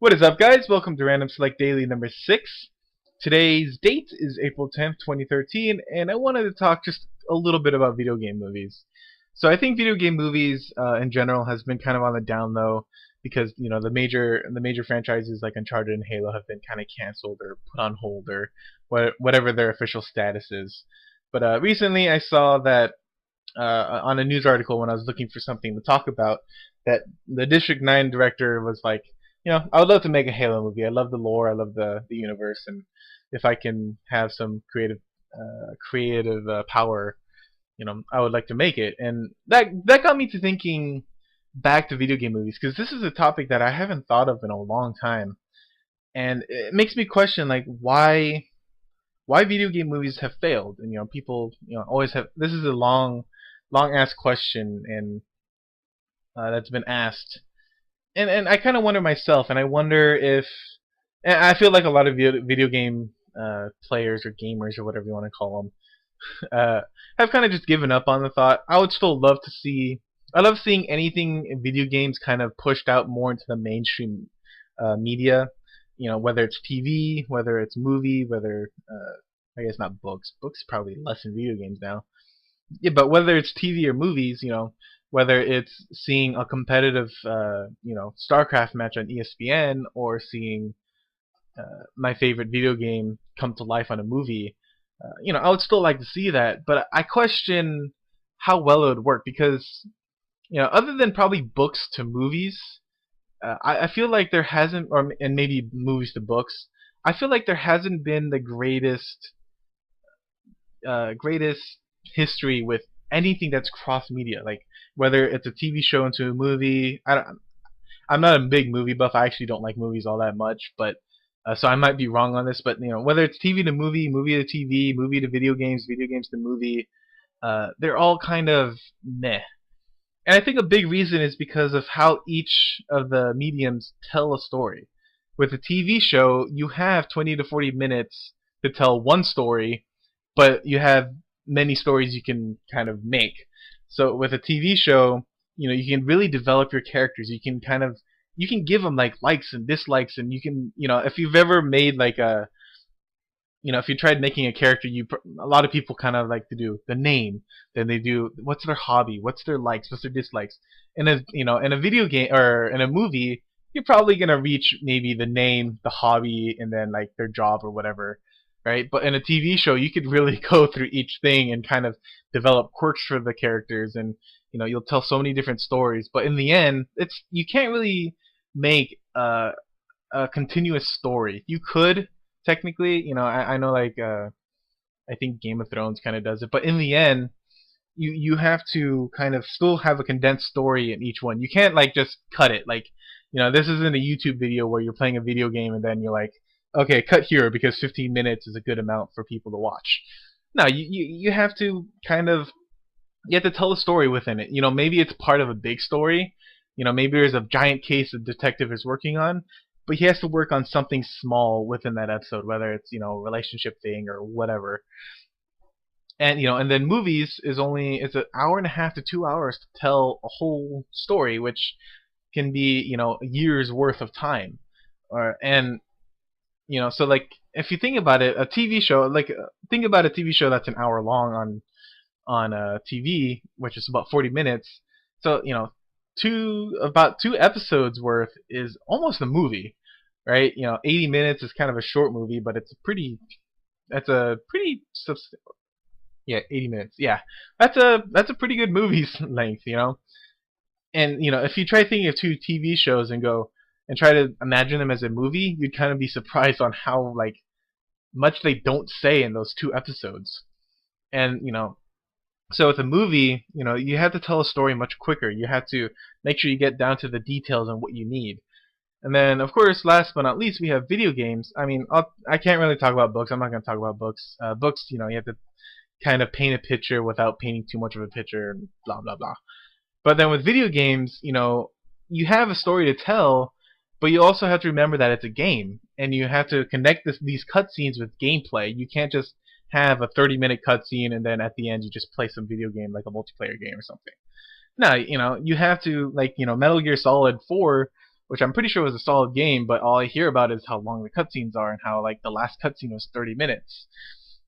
What is up, guys? Welcome to Random Select Daily number 6. Today's date is April 10th, 2013, and I wanted to talk just a little bit about video game movies. So I think video game movies in general has been kind of on the down low because the major franchises like Uncharted and Halo have been kind of canceled or put on hold or whatever their official status is. But recently I saw that on a news article when I was looking for something to talk about that the District 9 director was like, I would love to make a Halo movie. I love the lore, I love the universe, and if I can have some creative power, I would like to make it. And that got me to thinking back to video game movies because this is a topic that I haven't thought of in a long time, and it makes me question like why video game movies have failed. And people always have. This is a long asked question, and that's been asked. And I kind of wonder myself, and I wonder if, and I feel like a lot of video game players or gamers or whatever you want to call them, have kind of just given up on the thought. I would still love to see. I love seeing anything in video games kind of pushed out more into the mainstream media. Whether it's TV, whether it's movie, whether I guess not books. Books probably less in video games now. Yeah, but whether it's TV or movies, whether it's seeing a competitive, StarCraft match on ESPN or seeing my favorite video game come to life on a movie, I would still like to see that. But I question how well it would work because, other than probably books to movies, I feel like there hasn't, and maybe movies to books, I feel like there hasn't been the greatest history with anything that's cross media, like whether it's a TV show into a movie. I'm not a big movie buff. I actually don't like movies all that much, but so I might be wrong on this. But whether it's TV to movie, movie to TV, movie to video games to movie, they're all kind of meh. And I think a big reason is because of how each of the mediums tell a story. With a TV show, you have 20 to 40 minutes to tell one story, but you have many stories you can kind of make. So with a TV show, you can really develop your characters. You can give them like likes and dislikes, and you can, if you've ever made like if you tried making a character, a lot of people kind of like to do the name, then they do what's their hobby, what's their likes, what's their dislikes. In a video game or in a movie, you're probably gonna reach maybe the name, the hobby, and then like their job or whatever, right? But in a TV show, you could really go through each thing and kind of develop quirks for the characters, and you'll tell so many different stories. But in the end, you can't really make a continuous story. You could technically, I know like I think Game of Thrones kind of does it, but in the end, you have to kind of still have a condensed story in each one. You can't like just cut it. Like, this isn't a YouTube video where you're playing a video game and then you're like, okay, cut here because 15 minutes is a good amount for people to watch. No, you have to kind of, you have to tell a story within it. Maybe it's part of a big story. Maybe there's a giant case the detective is working on, but he has to work on something small within that episode, whether it's a relationship thing or whatever. And then movies it's an hour and a half to 2 hours to tell a whole story, which can be years worth of time. And so like if you think about it, a TV show, like think about a TV show that's an hour long on TV, which is about 40 minutes. So about 2 episodes worth is almost a movie, right? 80 minutes is kind of a short movie, but that's a pretty yeah, 80 minutes. Yeah, that's a pretty good movie's length. And if you try thinking of two TV shows and go and try to imagine them as a movie, you'd kind of be surprised on how like much they don't say in those 2 episodes. And so with a movie, you have to tell a story much quicker. You have to make sure you get down to the details and what you need. And then, of course, last but not least, we have video games. I mean, I can't really talk about books. I'm not going to talk about books. Books, you have to kind of paint a picture without painting too much of a picture, and blah blah blah. But then with video games, you have a story to tell, but you also have to remember that it's a game, and you have to connect these cutscenes with gameplay. You can't just have a 30-minute cutscene and then at the end you just play some video game like a multiplayer game or something. No, you have to, like, Metal Gear Solid 4 which I'm pretty sure was a solid game, but all I hear about is how long the cutscenes are and how like the last cutscene was 30 minutes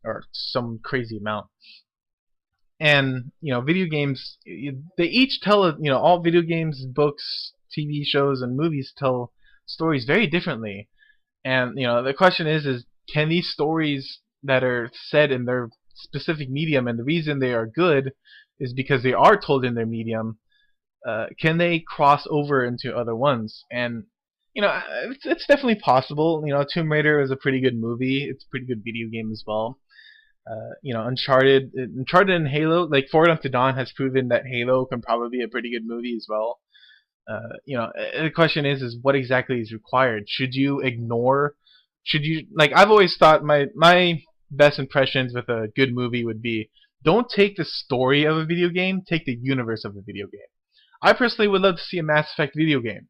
or some crazy amount. And video games, they each tell all video games, books, TV shows, and movies tell stories very differently. And the question is can these stories that are said in their specific medium, and the reason they are good is because they are told in their medium, can they cross over into other ones? And it's definitely possible. Tomb Raider is a pretty good movie. It's a pretty good video game as well. Uncharted and Halo, like Forward Unto Dawn, has proven that Halo can probably be a pretty good movie as well. The question is what exactly is required? Should you ignore? Should you like? I've always thought my best impressions with a good movie would be don't take the story of a video game, take the universe of a video game. I personally would love to see a Mass Effect video game,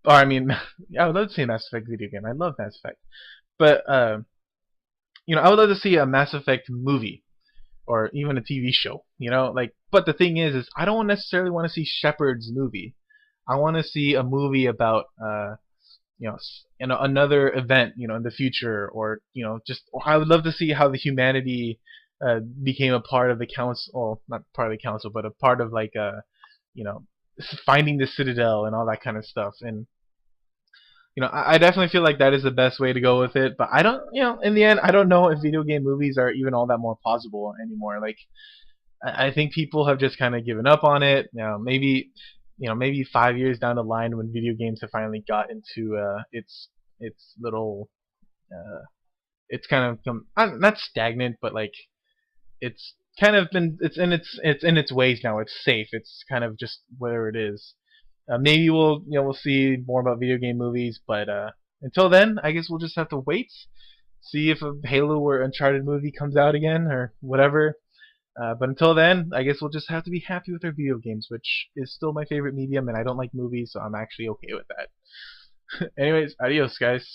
or I mean, I would love to see a Mass Effect video game. I love Mass Effect, but I would love to see a Mass Effect movie or even a TV show. But the thing is I don't necessarily want to see Shepard's movie. I want to see a movie about another event in the future, or just I would love to see how the humanity became a part of the council, well, not part of the council, but a part of like you know finding the Citadel and all that kind of stuff. And I definitely feel like that is the best way to go with it. But I don't, in the end, I don't know if video game movies are even all that more plausible anymore. Like, I think people have just kind of given up on it. Maybe 5 years down the line, when video games have finally got into its little, it's kind of not stagnant, but like it's kind of been it's in its ways now. It's safe. It's kind of just where it is. Maybe we'll see more about video game movies, but until then, I guess we'll just have to wait, see if a Halo or Uncharted movie comes out again or whatever. But until then, I guess we'll just have to be happy with our video games, which is still my favorite medium, and I don't like movies, so I'm actually okay with that. Anyways, adios, guys.